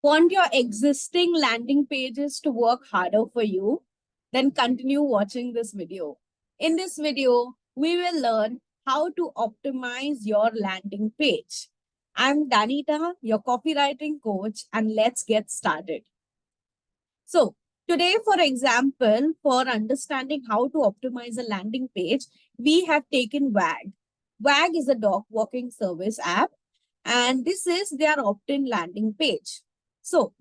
Want your existing landing pages to work harder for you? Then continue watching this video. In this video, we will learn how to optimize your landing page. I'm Danita, your copywriting coach, and let's get started. So today, for example, for understanding how to optimize a landing page, we have taken WAG. WAG is a dog walking service app, and this is their opt-in landing page. So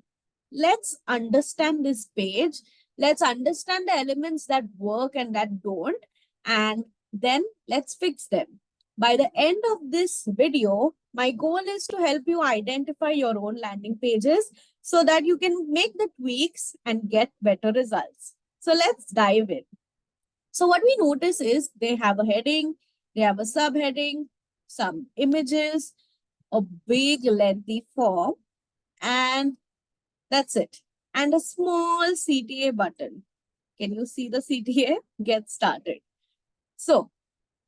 let's understand this page. Let's understand the elements that work and that don't, and then let's fix them. By the end of this video, my goal is to help you identify your own landing pages so that you can make the tweaks and get better results. So let's dive in. So what we notice is they have a heading, they have a subheading, some images, a big lengthy form, and that's it. And a small CTA button. Can you see the CTA? Get started. So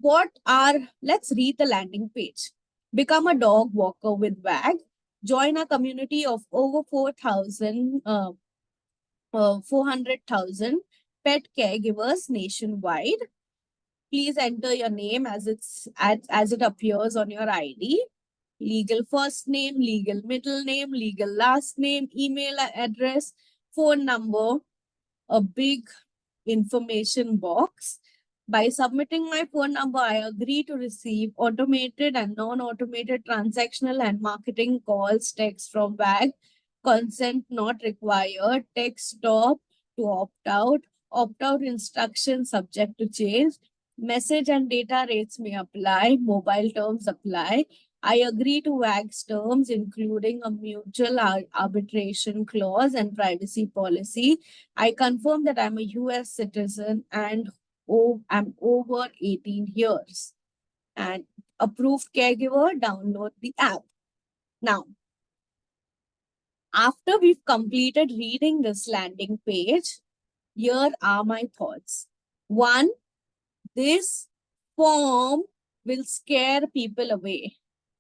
let's read the landing page. Become a dog walker with WAG. Join a community of over 400,000 pet caregivers nationwide. Please enter your name as it appears on your ID. Legal first name, legal middle name, legal last name, email address, phone number, a big information box. By submitting my phone number, I agree to receive automated and non-automated transactional and marketing calls, text from WAG, consent not required, text stop to opt-out instructions subject to change, message and data rates may apply, mobile terms apply. I agree to WAG's terms, including a mutual arbitration clause and privacy policy. I confirm that I'm a US citizen and I'm over 18 years. And approved caregiver, download the app. Now, after we've completed reading this landing page, here are my thoughts. One, this form will scare people away.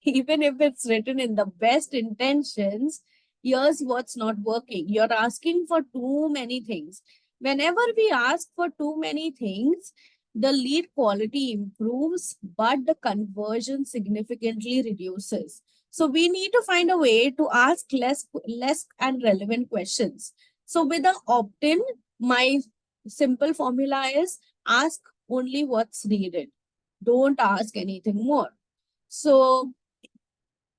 Even if it's written in the best intentions, here's what's not working. You're asking for too many things. Whenever we ask for too many things, the lead quality improves, but the conversion significantly reduces. So we need to find a way to ask less and relevant questions. So with the opt-in, my simple formula is ask only what's needed. Don't ask anything more. So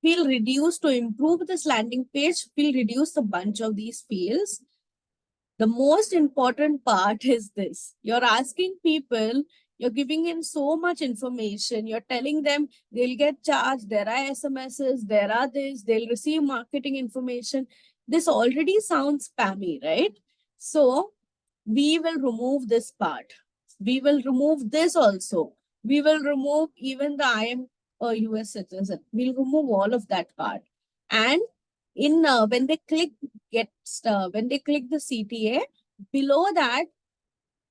we'll reduce, to improve this landing page, we'll reduce a bunch of these fields. The most important part is this. You're asking people, you're giving in so much information. You're telling them they'll get charged. There are SMSs, there are this, they'll receive marketing information. This already sounds spammy, right? So we will remove this part. We will remove this also. We will remove even the I am a US citizen. We'll remove all of that part. And in when they click the CTA, below that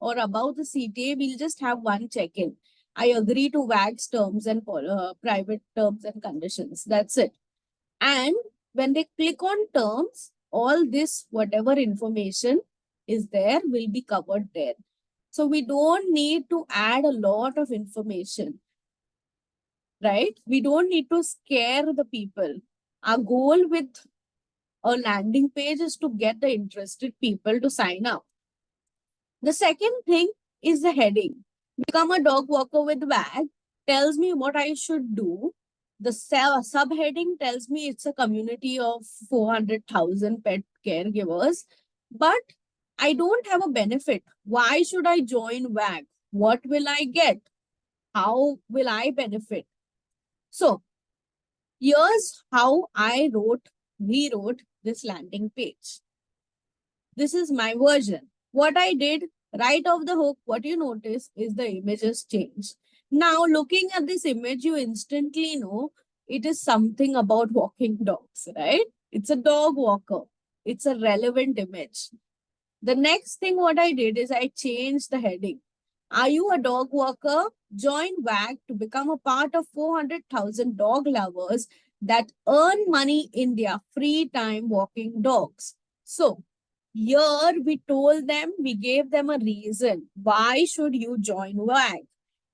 or above the CTA, we'll just have one check-in. I agree to WAG's terms and private terms and conditions. That's it. And when they click on terms, all this, whatever information is there, will be covered there. So we don't need to add a lot of information, right? We don't need to scare the people. Our goal with a landing page is to get the interested people to sign up. The second thing is the heading. Become a dog walker with WAG tells me what I should do. The subheading tells me it's a community of 400,000 pet caregivers, but I don't have a benefit. Why should I join WAG? What will I get? How will I benefit? So here's how we wrote this landing page. This is my version. What I did right off the hook, what you notice is the images changed. Now, looking at this image, you instantly know it is something about walking dogs, right? It's a dog walker. It's a relevant image. The next thing what I did is I changed the heading. Are you a dog walker? Join WAG to become a part of 400,000 dog lovers that earn money in their free time walking dogs. So here we told them, we gave them a reason. Why should you join WAG?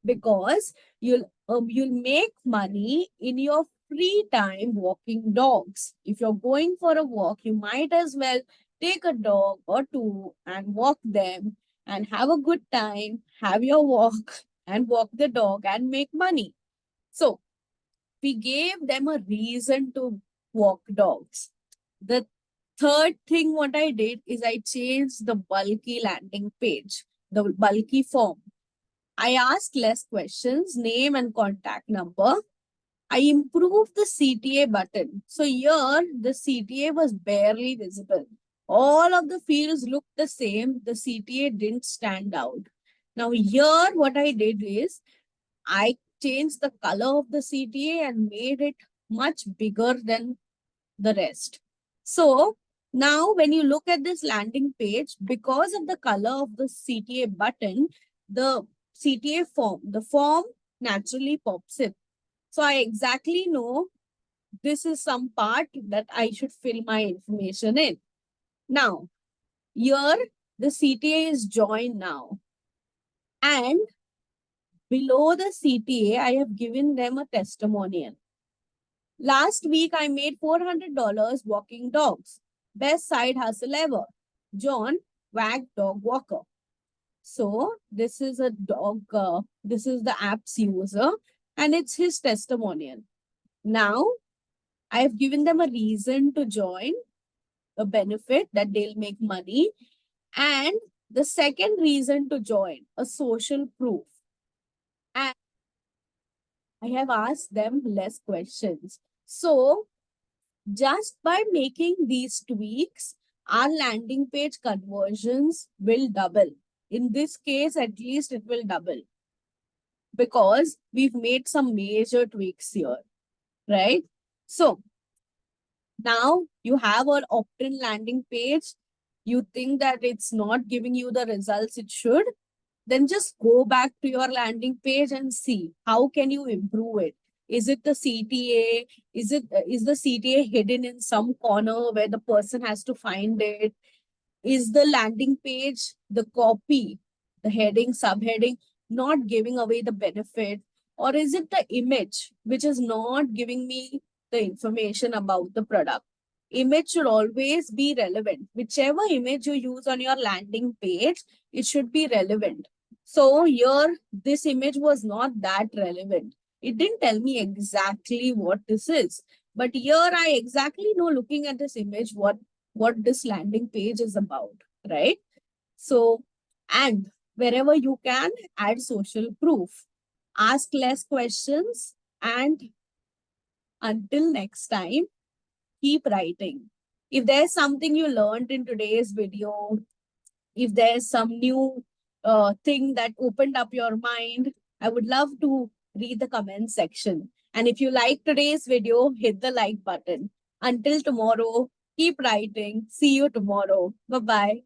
Because you'll make money in your free time walking dogs. If you're going for a walk, you might as well take a dog or two and walk them and have a good time, have your walk and walk the dog and make money. So we gave them a reason to walk dogs. The third thing what I did is I changed the bulky landing page, the bulky form. I asked less questions, name and contact number. I improved the CTA button. So here the CTA was barely visible. All of the fields looked the same. The CTA didn't stand out. Now here what I did is I changed the color of the CTA and made it much bigger than the rest. So now when you look at this landing page, because of the color of the CTA button, the CTA form, the form naturally pops in. So I exactly know this is some part that I should fill my information in. Now, here the CTA is joined now. And below the CTA, I have given them a testimonial. Last week, I made $400 walking dogs. Best side hustle ever. John, Wag Dog Walker. So this is a dog, this is the app's user and it's his testimonial. Now, I've given them a reason to join, a benefit that they'll make money, and the second reason to join, a social proof. And I have asked them less questions. So just by making these tweaks, our landing page conversions will double. In this case, at least it will double because we've made some major tweaks here, right? So now you have an opt-in landing page. You think that it's not giving you the results it should, then just go back to your landing page and see how can you improve it. Is it the CTA? Is the CTA hidden in some corner where the person has to find it? Is the landing page, the copy, the heading, subheading, not giving away the benefit? Or is it the image which is not giving me the information about the product? Image should always be relevant. Whichever image you use on your landing page, it should be relevant. So here, this image was not that relevant. It didn't tell me exactly what this is. But here I exactly know, looking at this image, what this landing page is about, right? So, and wherever you can, add social proof. Ask less questions, and until next time, keep writing. If there's something you learned in today's video, if there's some new thing that opened up your mind, I would love to read the comment section. And if you like today's video, hit the like button. Until tomorrow, keep writing. See you tomorrow. Bye-bye.